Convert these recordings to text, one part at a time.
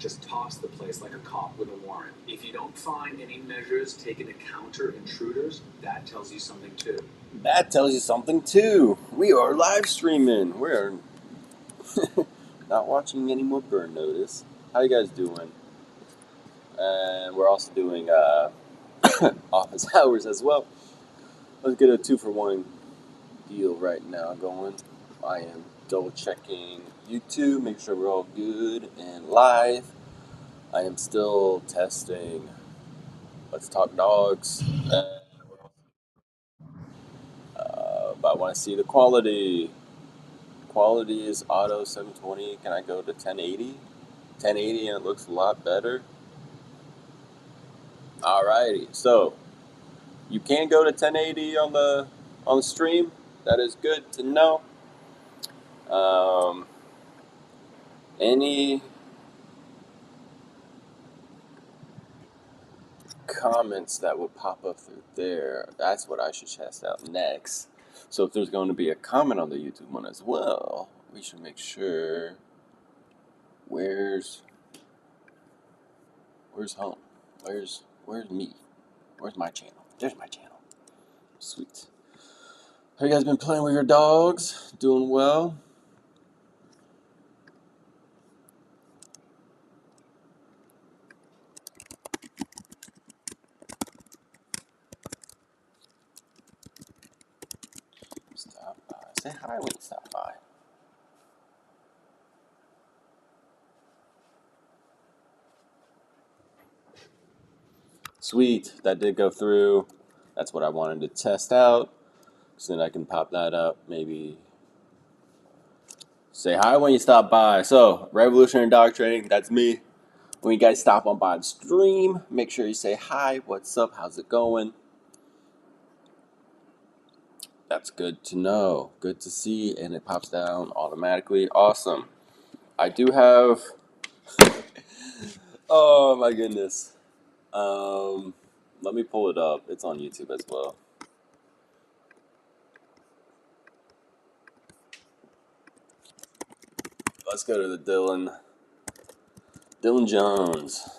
just toss the place like a cop with a warrant. If you don't find any measures taken to counter intruders, that tells you something too. That tells you something too. We are live streaming. We're not watching any more Burn Notice. How you guys doing? And we're also doing office hours as well. Let's get a 2-for-1 deal right now going. I am double checking YouTube, make sure we're all good and live. I am still testing Let's Talk Dogs. But I want to see the quality. Quality is auto 720. Can I go to 1080? 1080 and it looks a lot better. Alrighty, so you can go to 1080 on the stream. That is good to know. Any comments that would pop up through there? That's what I should test out next. So if there's going to be a comment on the YouTube one as well, we should make sure. Where's home? Where's me? Where's my channel? There's my channel. Sweet. Have you guys been playing with your dogs? Doing well? Stop by. Say hi when you stop by. Sweet. That did go through. That's what I wanted to test out. So then I can pop that up. Maybe say hi when you stop by. So, Revolutionary Dog Training, that's me. When you guys stop on by the stream, make sure you say hi, what's up, how's it going? That's good to know. Good to see, and it pops down automatically. Awesome. I do have... oh my goodness. Let me pull it up. It's on YouTube as well. Let's go to the Dylan Jones.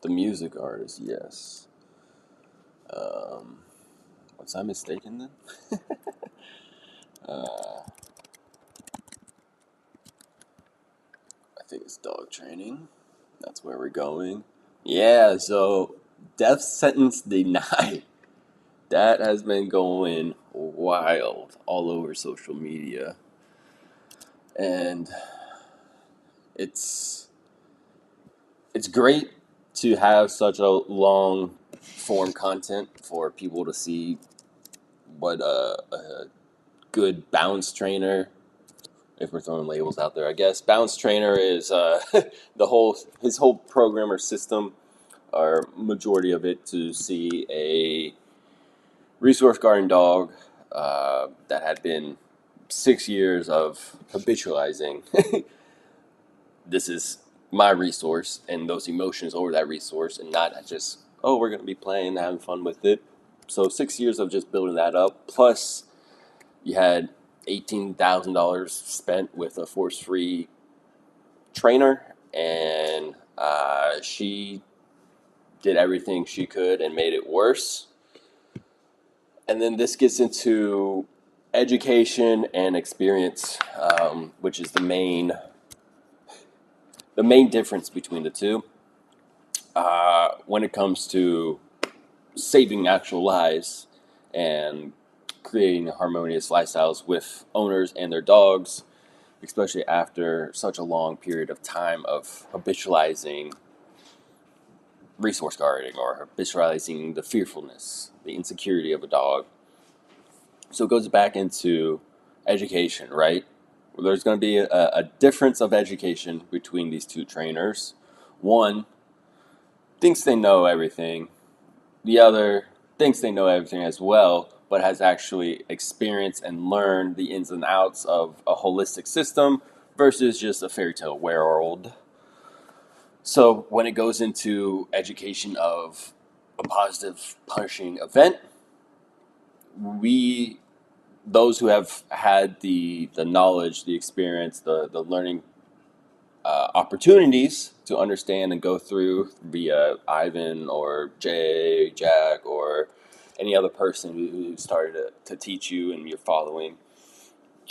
The music artist, yes. Was I mistaken then? I think it's dog training. That's where we're going. Yeah, so death sentence denied. That has been going wild all over social media. And it's great to have such a long form content for people to see what a good balance trainer, if we're throwing labels out there, I guess. Balance trainer is his whole program or system, or majority of it, to see a resource guarding dog that had been 6 years of habitualizing. This is my resource, and those emotions over that resource, and not just, oh, we're going to be playing, having fun with it. So 6 years of just building that up, plus you had $18,000 spent with a force-free trainer, and she did everything she could and made it worse. And then this gets into education and experience, which is the main difference between the two. When it comes to saving actual lives and creating harmonious lifestyles with owners and their dogs, especially after such a long period of time of habitualizing resource guarding or habitualizing the fearfulness, the insecurity of a dog. So it goes back into education, right? There's going to be a difference of education between these two trainers. One thinks they know everything. The other thinks they know everything as well, but has actually experienced and learned the ins and outs of a holistic system versus just a fairy tale world. So when it goes into education of a positive punishing event, we, those who have had the knowledge, the experience, the learning opportunities to understand and go through via Ivan or Jay, Jack, or any other person who started to teach you and you're following,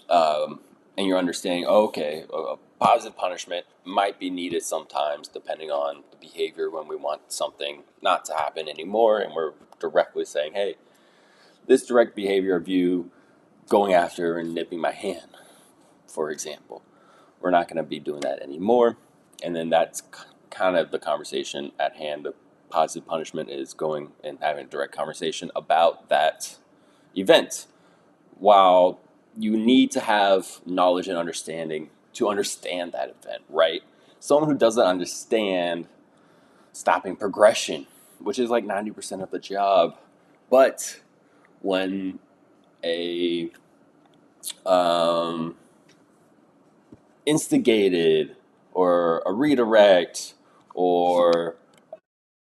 and you're understanding, oh, okay, a positive punishment might be needed sometimes depending on the behavior when we want something not to happen anymore, and we're directly saying, hey, this direct behavior of you going after and nipping my hand, for example, we're not going to be doing that anymore. And then that's kind of the conversation at hand. The positive punishment is going and having a direct conversation about that event. While you need to have knowledge and understanding to understand that event, right? Someone who doesn't understand stopping progression, which is like 90% of the job, but when a instigated or a redirect or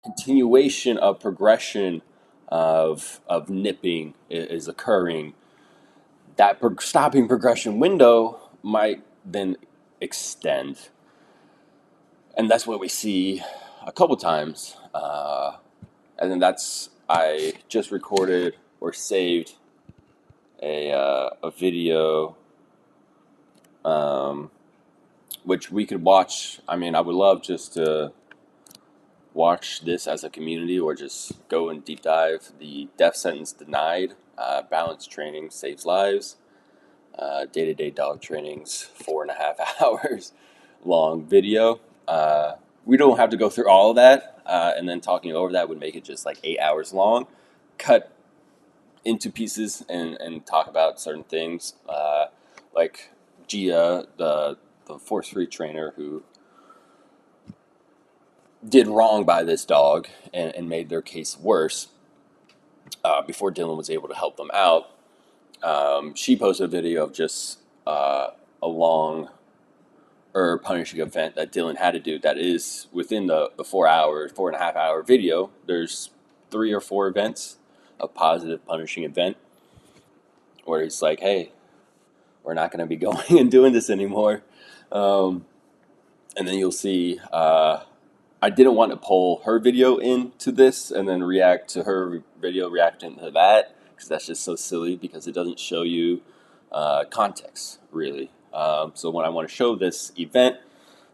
continuation of progression of nipping is occurring, that stopping progression window might then extend. And that's what we see a couple times. And then I just recorded or saved a video, which we could watch. I mean, I would love just to watch this as a community or just go and deep dive the death sentence denied, balance training saves lives, day-to-day dog trainings, 4.5 hours long video. We don't have to go through all of that, and then talking over that would make it just like 8 hours long, cut into pieces and talk about certain things, like Gia, the force-free trainer who did wrong by this dog and made their case worse, before Dylan was able to help them out. She posted a video of just a long or punishing event that Dylan had to do that is within the 4.5 hour video. There's 3 or 4 events of positive punishing event where he's like, hey, we're not going to be going and doing this anymore. And then you'll see, I didn't want to pull her video into this and then react to her video reacting to that, because that's just so silly because it doesn't show you context, really. So when I want to show this event,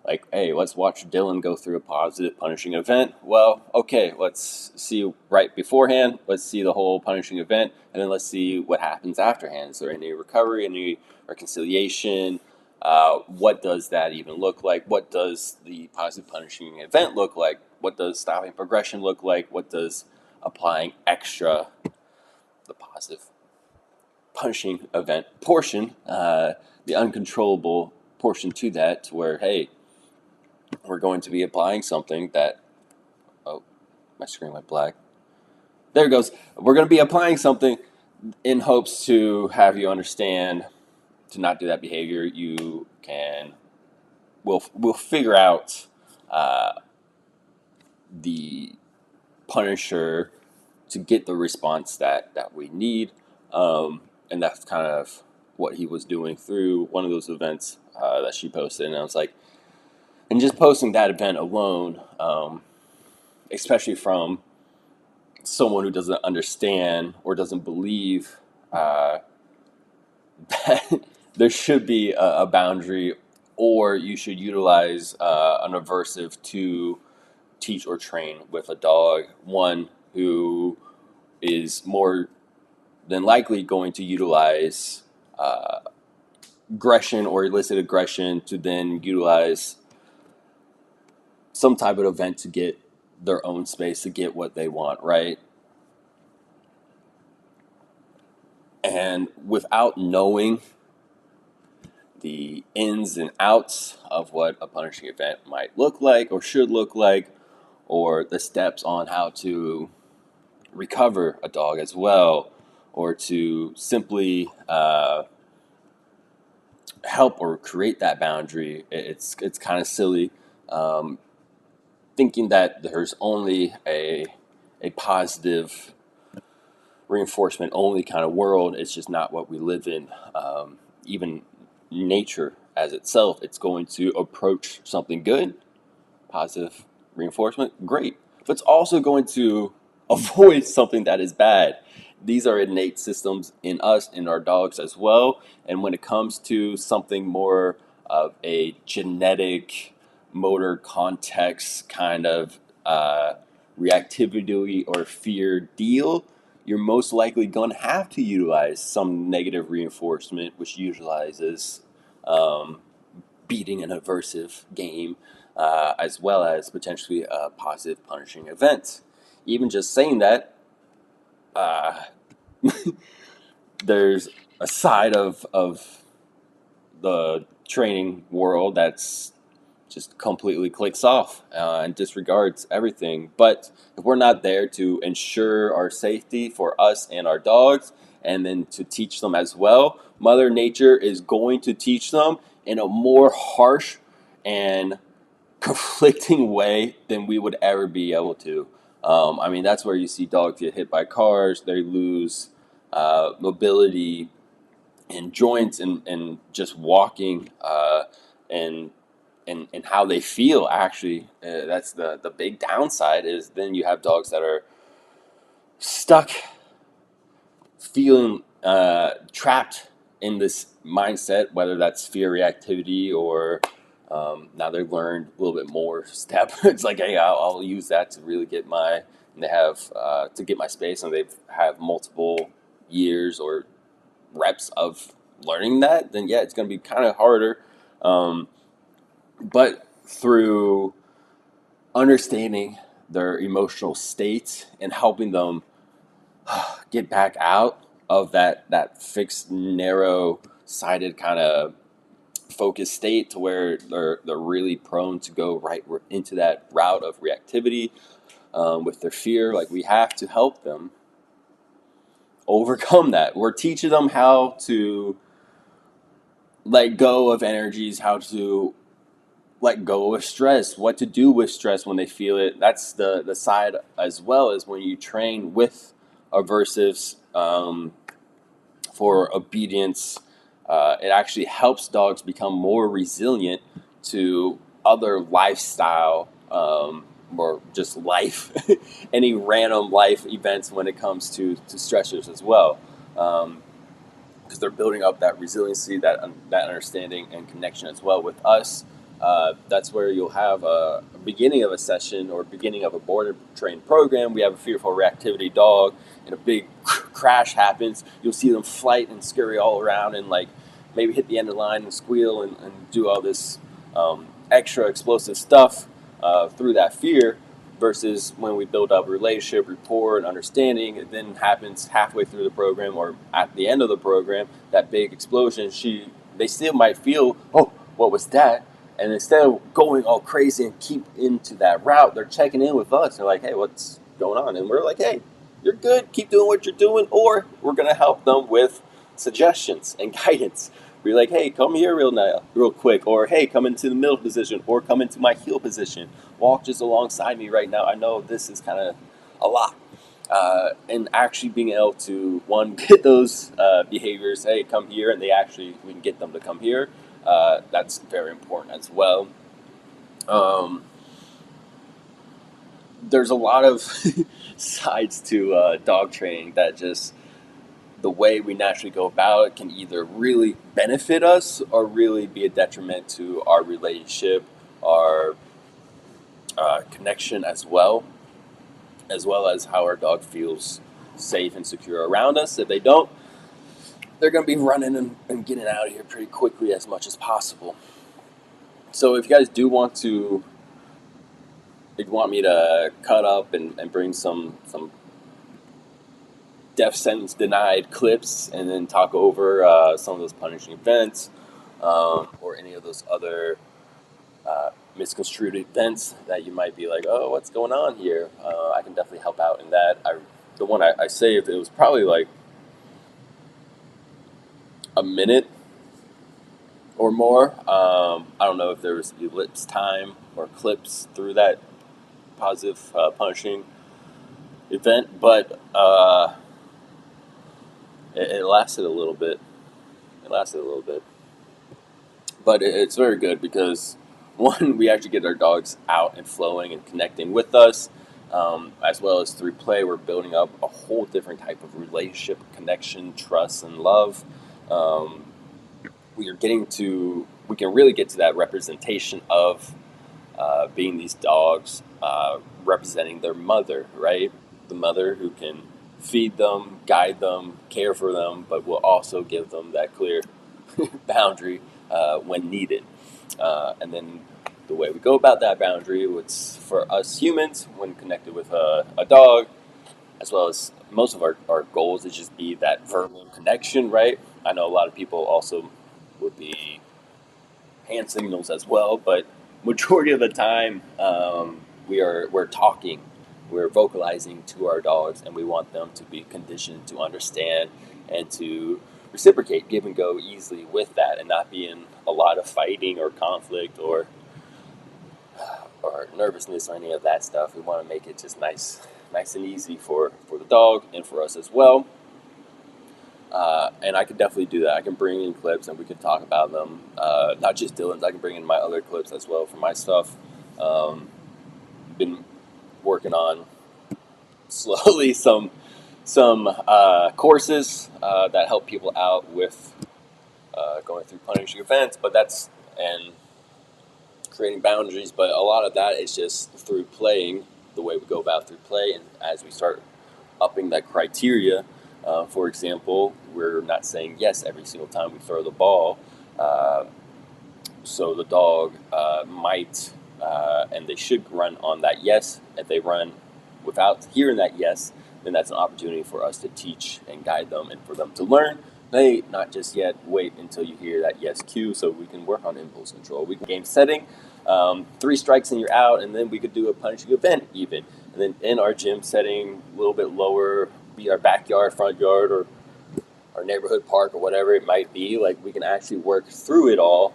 like, hey, let's watch Dylan go through a positive punishing event. Well, okay, let's see right beforehand. Let's see the whole punishing event, and then let's see what happens afterhand. Is there any recovery, any reconciliation? What does that even look like? What does the positive punishing event look like? What does stopping progression look like? What does applying extra, the positive punishing event portion, the uncontrollable portion to that, to where, hey, we're going to be applying something that, oh, my screen went black. There it goes. We're going to be applying something in hopes to have you understand to not do that behavior. You can, we'll figure out the punisher to get the response that we need. And that's kind of what he was doing through one of those events that she posted. And I was like, and just posting that event alone, especially from someone who doesn't understand or doesn't believe that there should be a boundary, or you should utilize an aversive to teach or train with a dog, one who is more than likely going to utilize aggression or illicit aggression to then utilize some type of event to get their own space, to get what they want, right? And without knowing the ins and outs of what a punishing event might look like or should look like, or the steps on how to recover a dog as well, or to simply help or create that boundary, it's kind of silly. thinking that there's only a positive reinforcement only kind of world. It's just not what we live in. Even nature as itself, it's going to approach something good, positive reinforcement, great. But it's also going to avoid something that is bad. These are innate systems in us, in our dogs as well. And when it comes to something more of a genetic, motor context kind of reactivity or fear deal, you're most likely going to have to utilize some negative reinforcement, which utilizes um, beating an aversive game, as well as potentially a positive punishing event. Even just saying that, uh, there's a side of the training world that's just completely clicks off and disregards everything. But if we're not there to ensure our safety for us and our dogs, and then to teach them as well, Mother Nature is going to teach them in a more harsh and conflicting way than we would ever be able to. I mean, that's where you see dogs get hit by cars, they lose mobility and joints and just walking and and how they feel actually. That's the big downside is then you have dogs that are stuck feeling trapped in this mindset, whether that's fear reactivity or now they've learned a little bit more step. It's like, hey, I'll use that to really get my, and they have to get my space, and they have multiple years or reps of learning that, then yeah, it's going to be kind of harder. Um, but through understanding their emotional state and helping them get back out of that fixed, narrow sided kind of focused state to where they're really prone to go right into that route of reactivity with their fear. Like, we have to help them overcome that. We're teaching them how to let go of energies, how to let go of stress, what to do with stress when they feel it. That's the side as well as when you train with aversives for obedience. It actually helps dogs become more resilient to other lifestyle or just life, any random life events when it comes to stressors as well. Because they're building up that resiliency, that understanding and connection as well with us. That's where you'll have a beginning of a session or beginning of a border trained program. We have a fearful reactivity dog, and a big crash happens. You'll see them flight and scurry all around, and like maybe hit the end of the line and squeal and do all this extra explosive stuff through that fear. Versus when we build up relationship, rapport, and understanding, it then happens halfway through the program or at the end of the program, that big explosion. They still might feel, oh, what was that? And instead of going all crazy and keep into that route, they're checking in with us. They're like, hey, what's going on? And we're like, hey, you're good. Keep doing what you're doing. Or we're going to help them with suggestions and guidance. We're like, hey, come here real quick. Or, hey, come into the middle position. Or come into my heel position. Walk just alongside me right now. I know this is kind of a lot. And actually being able to, one, get those behaviors, hey, come here, and we can get them to come here. That's very important as well. Um, there's a lot of sides to dog training that just the way we naturally go about it can either really benefit us or really be a detriment to our relationship, our connection as well as how our dog feels safe and secure around us. If they don't, they're going to be running and getting out of here pretty quickly as much as possible. So if you guys do want to, if you want me to cut up and bring some death sentence denied clips and then talk over some of those punishing events or any of those other misconstrued events that you might be like, oh, what's going on here? I can definitely help out in that. The one I saved, it was probably like a minute or more. I don't know if there was ellipse time or clips through that positive punishing event, but it lasted a little bit. It lasted a little bit, but it's very good because one, we actually get our dogs out and flowing and connecting with us, as well as through play, we're building up a whole different type of relationship, connection, trust, and love. Um, we can really get to that representation of being these dogs representing their mother, right? The mother who can feed them, guide them, care for them, but will also give them that clear boundary when needed. And then the way we go about that boundary, what's for us humans when connected with a dog, as well as most of our goals, is just be that verbal connection, right? I know a lot of people also would be hand signals as well, but majority of the time we're talking, we're vocalizing to our dogs, and we want them to be conditioned to understand and to reciprocate, give and go easily with that, and not be in a lot of fighting or conflict or nervousness or any of that stuff. We want to make it just nice and easy for the dog and for us as well. And I could definitely do that. I can bring in clips and we can talk about them. Not just Dylan's. I can bring in my other clips as well for my stuff. Been working on slowly some courses that help people out with going through punishing events, but that's and creating boundaries. But a lot of that is just through playing, the way we go about through play, and as we start upping that criteria. For example, we're not saying yes every single time we throw the ball. Uh, so the dog might, and they should run on that yes. If they run without hearing that yes, then that's an opportunity for us to teach and guide them and for them to learn. They not just yet wait until you hear that yes cue, so we can work on impulse control. We can game setting, 3 strikes and you're out, and then we could do a punishing event even. And then in our gym setting, a little bit lower, be our backyard, front yard, or our neighborhood park, or whatever it might be, like we can actually work through it all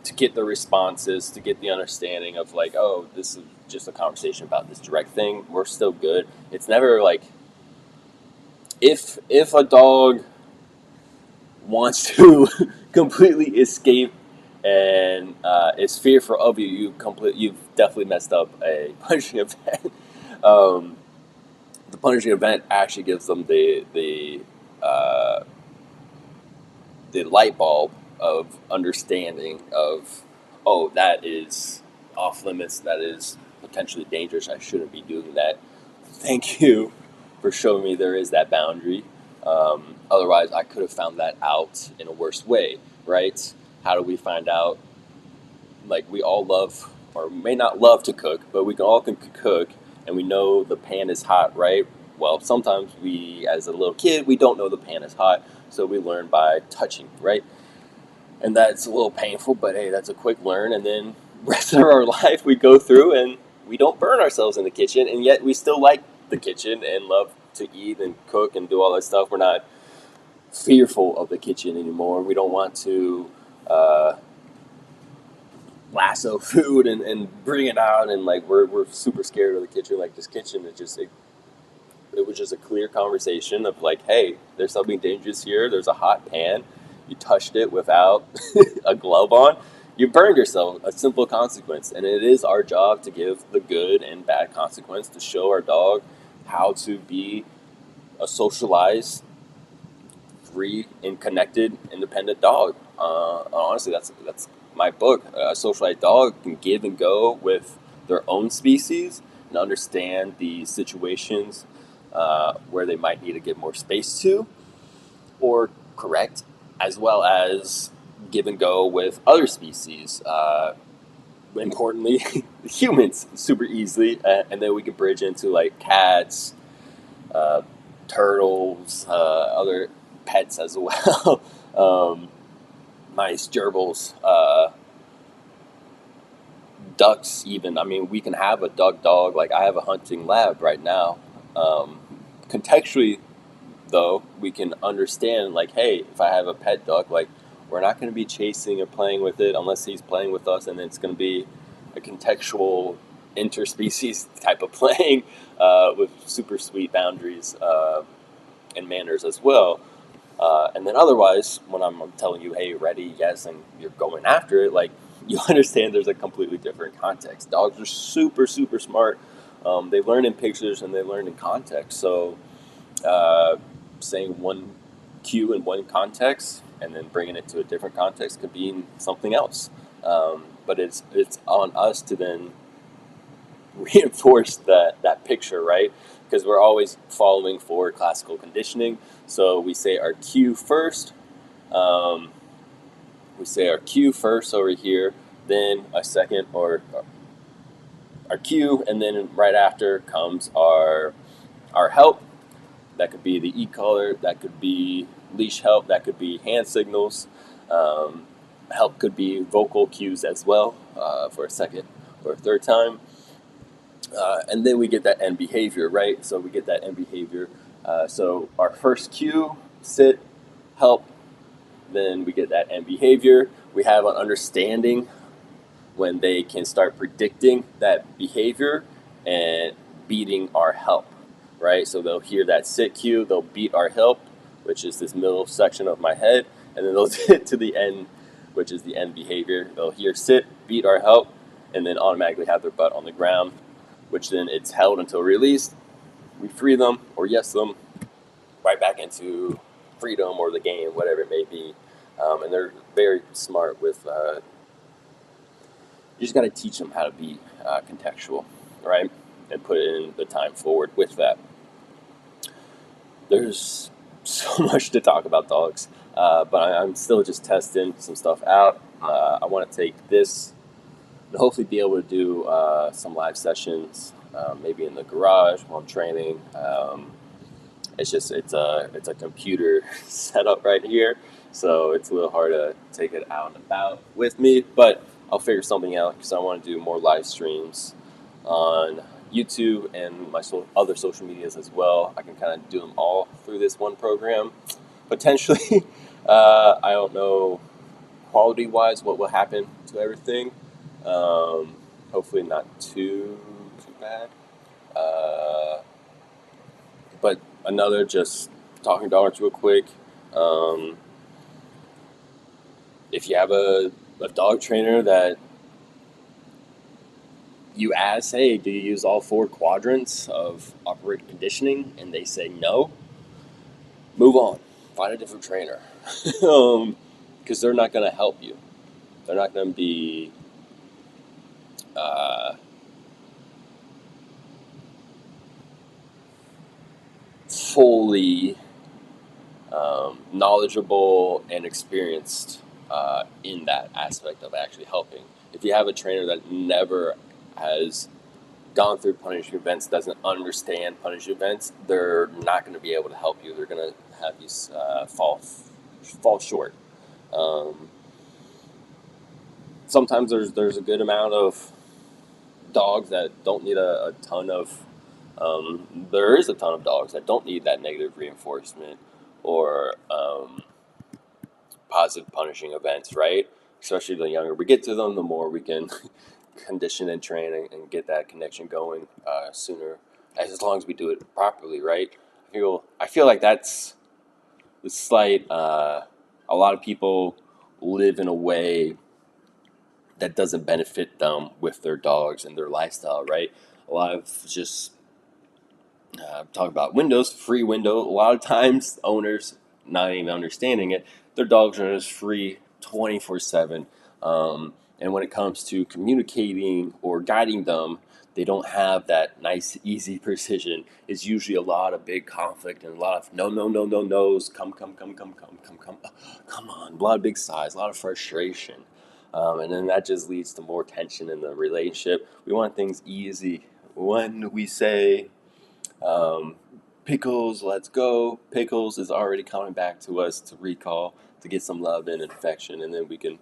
to get the responses, to get the understanding of like, oh, this is just a conversation about this direct thing. We're still good. It's never like if a dog wants to completely escape and is fearful of you, you've definitely messed up a punishing event. um, the punishing event actually gives them uh, the light bulb of understanding of, oh, that is off limits, that is potentially dangerous, I shouldn't be doing that. Thank you for showing me there is that boundary. Otherwise, I could have found that out in a worse way, right? How do we find out? Like, we all love, or may not love to cook, but we all can cook, and we know the pan is hot, right? Well, sometimes we, as a little kid, we don't know the pan is hot, so we learn by touching, right? And that's a little painful, but hey, that's a quick learn, and then rest of our life we go through and we don't burn ourselves in the kitchen, and yet we still like the kitchen and love to eat and cook and do all that stuff. We're not fearful of the kitchen anymore. We don't want to lasso food and bring it out, and like we're super scared of the kitchen. Like, this kitchen is just it was just a clear conversation of like, hey, there's something dangerous here. There's a hot pan. You touched it without a glove on. You burned yourself. A simple consequence. And it is our job to give the good and bad consequence, to show our dog how to be a socialized, free, and connected, independent dog. Honestly, that's my book. A socialized dog can give and go with their own species and understand the situations where they might need to give more space to or correct, as well as give and go with other species. Importantly, humans super easily, and then we can bridge into like cats, uh, turtles, other pets as well, mice, gerbils, ducks even. I mean, we can have a duck dog. Like, I have a hunting lab right now. Contextually, though, we can understand, like, hey, if I have a pet duck, like, we're not going to be chasing or playing with it unless he's playing with us, and it's going to be a contextual interspecies type of playing with super sweet boundaries and manners as well. And then otherwise, when I'm telling you, hey, ready, yes, and you're going after it, like you understand there's a completely different context. Dogs are super, super smart. They learn in pictures and they learn in context. So uh, saying one cue in one context and then bringing it to a different context could mean something else. But it's on us to then reinforce that picture, right? Because we're always following forward classical conditioning. So we say our cue first. Um, we say our cue first over here, then a second or our cue, and then right after comes our help. That could be the e-collar. That could be leash help. That could be hand signals. Um, Help could be vocal cues as well for a second or a third time. And then we get that end behavior, right? So we get that end behavior. So our first cue, sit, help, then we get that end behavior. We have an understanding when they can start predicting that behavior and beating our help, right? So they'll hear that sit cue, they'll beat our help, which is this middle section of my head, and then they'll get to the end, which is the end behavior. They'll hear sit, beat our help, and then automatically have their butt on the ground, which then it's held until released. We free them or yes them right back into freedom or the game, whatever it may be. And they're very smart with you just got to teach them how to be contextual, right? And put in the time forward with that. There's so much to talk about dogs, but I'm still just testing some stuff out. I want to take this and hopefully be able to do some live sessions, maybe in the garage while I'm training. It's a computer setup right here, so it's a little hard to take it out and about with me. But I'll figure something out because I want to do more live streams on YouTube and my other social medias as well. I can kind of do them all through this one program. Potentially, I don't know quality wise what will happen to everything. Hopefully, not too bad. Uh, but another just talking dollars real quick. Um, if you have a dog trainer that you ask, hey, do you use all four quadrants of operated conditioning? And they say no, move on. Find a different trainer. Because they're not going to help you. They're not going to be uh, fully knowledgeable and experienced in that aspect of actually helping. If you have a trainer that never has gone through punishment events, doesn't understand punishment events, they're not going to be able to help you. They're going to have you fall short. Um, Sometimes there's a good amount of dogs that don't need a ton of. There is a ton of dogs that don't need that negative reinforcement or positive punishing events, right? Especially the younger we get to them, the more we can condition and train and get that connection going sooner, as long as we do it properly, right? I feel like that's the slight. A lot of people live in a way that doesn't benefit them with their dogs and their lifestyle, right? A lot of just talk about windows, free window. A lot of times, owners not even understanding it, their dogs are just free 24/7. And when it comes to communicating or guiding them, they don't have that nice, easy precision. It's usually a lot of big conflict and a lot of no, no, no, no, no's. Come on. A lot of big sighs, a lot of frustration. And then that just leads to more tension in the relationship. We want things easy. When we say, um, Pickles, let's go. Pickles is already coming back to us to recall, to get some love and affection, and then we can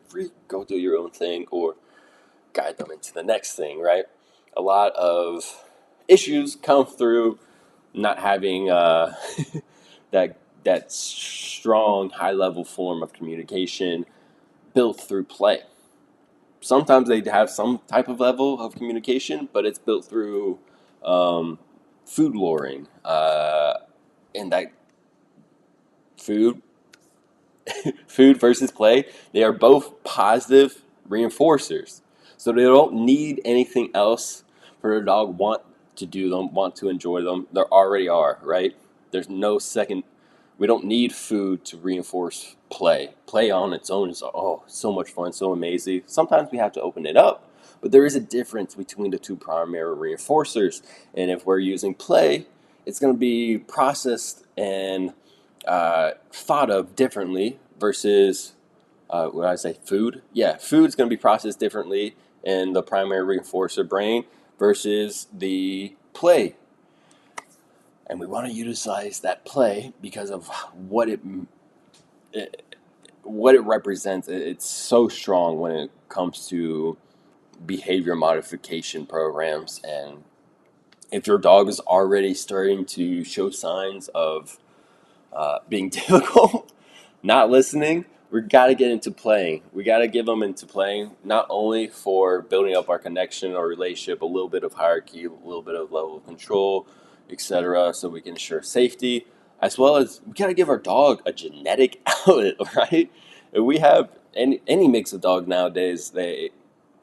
go do your own thing or guide them into the next thing, right? A lot of issues come through not having that strong, high level form of communication built through play. sometimes they have some type of level of communication, but it's built through um, food luring, and that food food versus play, they are both positive reinforcers. So they don't need anything else for their dog want to do them, want to enjoy them. They already are, right? There's no second. We don't need food to reinforce play. Play on its own is so much fun, so amazing. Sometimes we have to open it up, but there is a difference between the two primary reinforcers. And if we're using play, it's going to be processed and thought of differently versus what did I say? Food. Yeah, food's going to be processed differently in the primary reinforcer brain versus the play. And we want to utilize that play because of it what it represents. It's so strong when it comes to behavior modification programs. And if your dog is already starting to show signs of being difficult, not listening, we got to get into playing. We got to give them into playing, not only for building up our connection or relationship, a little bit of hierarchy, a little bit of level of control, etc., so we can ensure safety, as well as we got to give our dog a genetic outlet, right? If we have any mix of dog nowadays,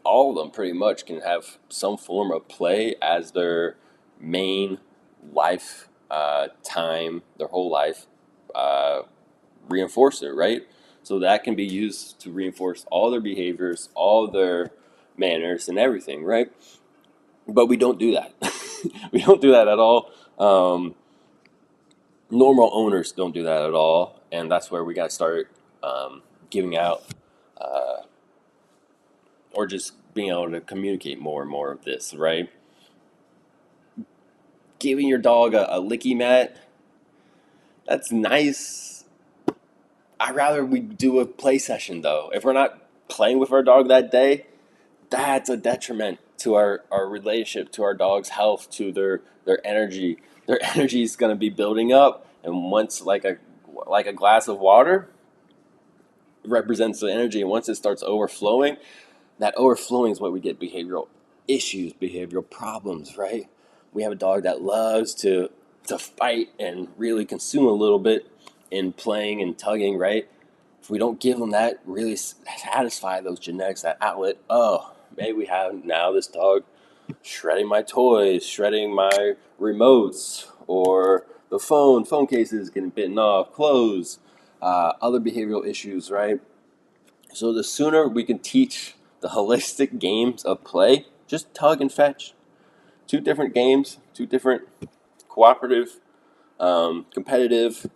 all of them pretty much can have some form of play as their main life time, their whole life uh, reinforcer, right? So that can be used to reinforce all their behaviors, all their manners, and everything, right? But we don't do that. We don't do that at all. Normal owners don't do that at all, and that's where we got to start giving out or just being able to communicate more and more of this, right? Giving your dog a licky mat, that's nice. I'd rather we do a play session though. If we're not playing with our dog that day, that's a detriment to our relationship, to our dog's health, to their energy. Their energy is going to be building up, and once like a glass of water represents the energy, and once it starts overflowing, that overflowing is what we get behavioral issues, behavioral problems, right? We have a dog that loves to fight and really consume a little bit in playing and tugging, right? If we don't give them that, really satisfy those genetics, that outlet, maybe we have now this dog shredding my toys, shredding my remotes, or the phone cases getting bitten off, clothes, other behavioral issues, right? So the sooner we can teach the holistic games of play, just tug and fetch. Two different games, two different cooperative, competitive,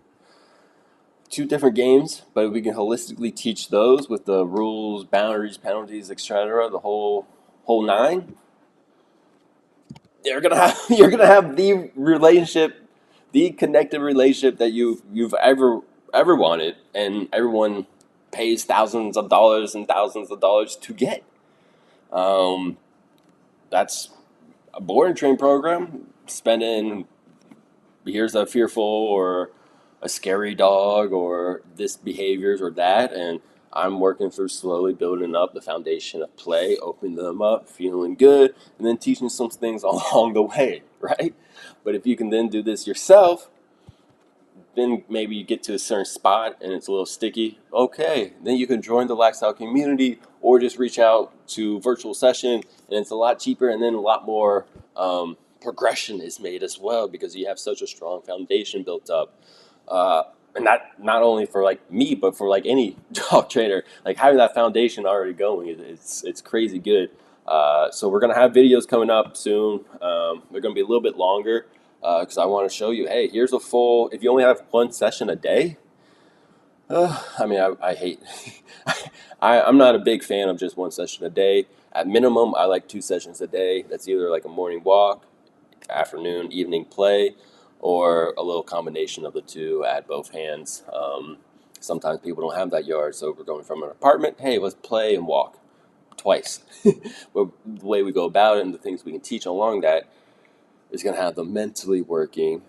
two different games, but if we can holistically teach those with the rules, boundaries, penalties, etc., the whole nine, you're gonna have the relationship, the connected relationship that you've ever wanted, and everyone pays thousands of dollars and thousands of dollars to get. Um, that's a board and train program. Spending here's a fearful or a scary dog or this behaviors or that, and I'm working through slowly building up the foundation of play, opening them up, feeling good, and then teaching some things along the way, right? But if you can then do this yourself, then maybe you get to a certain spot and it's a little sticky. Okay, then you can join the lifestyle community or just reach out to virtual session, and it's a lot cheaper, and then a lot more progression is made as well because you have such a strong foundation built up. Uh, and not only for like me, but for like any dog trainer, like having that foundation already going, it's crazy good. So we're gonna have videos coming up soon. They're gonna be a little bit longer because I want to show you, hey, here's a full. If you only have one session a day, I mean, I hate. I'm not a big fan of just one session a day. At minimum, I like two sessions a day. That's either like a morning walk, afternoon, evening play, or a little combination of the two at both hands. Sometimes people don't have that yard, so we're going from an apartment. Hey, let's play and walk twice. But the way we go about it and the things we can teach along that is going to have them mentally working,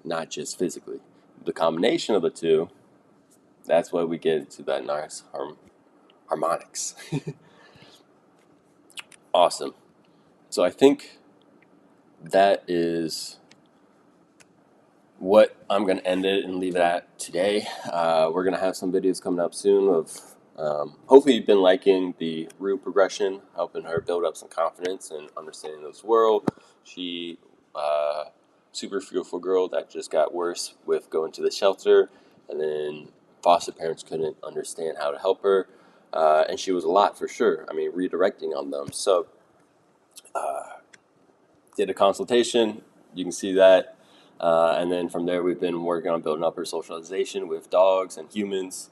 not just physically. The combination of the two, that's why we get into that nice harmonics. Awesome. So I think that is what I'm going to end it and leave it at today. We're going to have some videos coming up soon of hopefully you've been liking the root progression, helping her build up some confidence and understanding this world. She, super fearful girl that just got worse with going to the shelter, and then foster parents couldn't understand how to help her. And she was a lot for sure. I mean, redirecting on them. So, did a consultation. You can see that. And then from there, we've been working on building up her socialization with dogs and humans,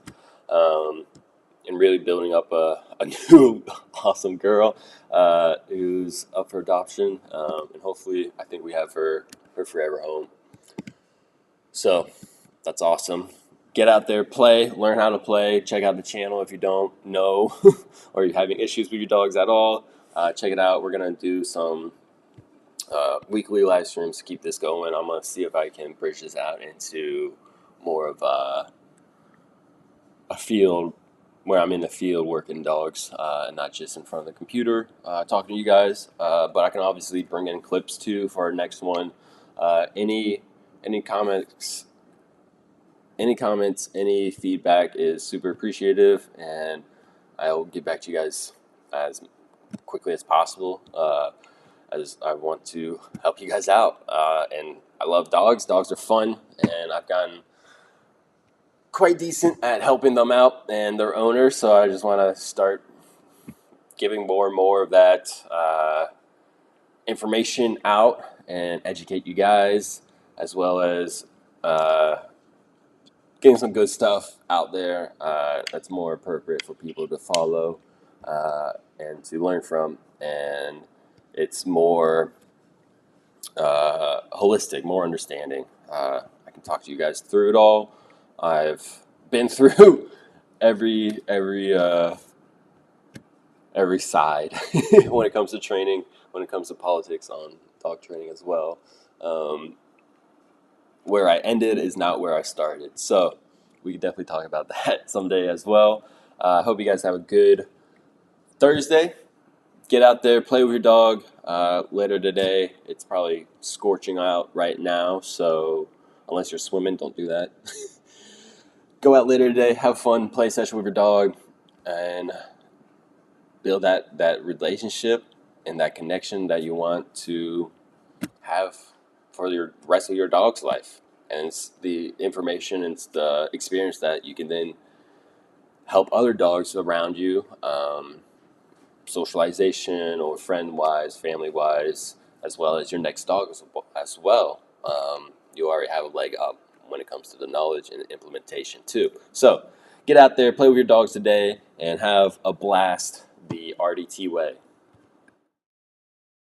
and really building up a new awesome girl who's up for adoption. And hopefully, I think we have her forever home. So that's awesome. Get out there, play, learn how to play. Check out the channel if you don't know or you're having issues with your dogs at all. Check it out. We're going to do some weekly live streams to keep this going. I'm going to see if I can bridge this out into more of a field where I'm in the field working dogs and not just in front of the computer talking to you guys. But I can obviously bring in clips too for our next one. Any comments, any feedback is super appreciative, and I'll get back to you guys as quickly as possible. As I want to help you guys out. And I love dogs. Dogs are fun, and I've gotten quite decent at helping them out and their owners, so I just want to start giving more and more of that information out and educate you guys, as well as getting some good stuff out there that's more appropriate for people to follow and to learn from. And it's more holistic, more understanding. I can talk to you guys through it all. I've been through every side when it comes to training, when it comes to politics on dog training as well. Where I ended is not where I started, so we could definitely talk about that someday as well. I hope you guys have a good Thursday. Get out there, play with your dog. Later today, it's probably scorching out right now, so unless you're swimming, don't do that. Go out later today, have fun, play a session with your dog, and build that relationship and that connection that you want to have for your rest of your dog's life. And it's the information and it's the experience that you can then help other dogs around you, socialization or friend-wise, family-wise, as well as your next dog as well. You already have a leg up when it comes to the knowledge and implementation too. So get out there, play with your dogs today, and have a blast the RDT way.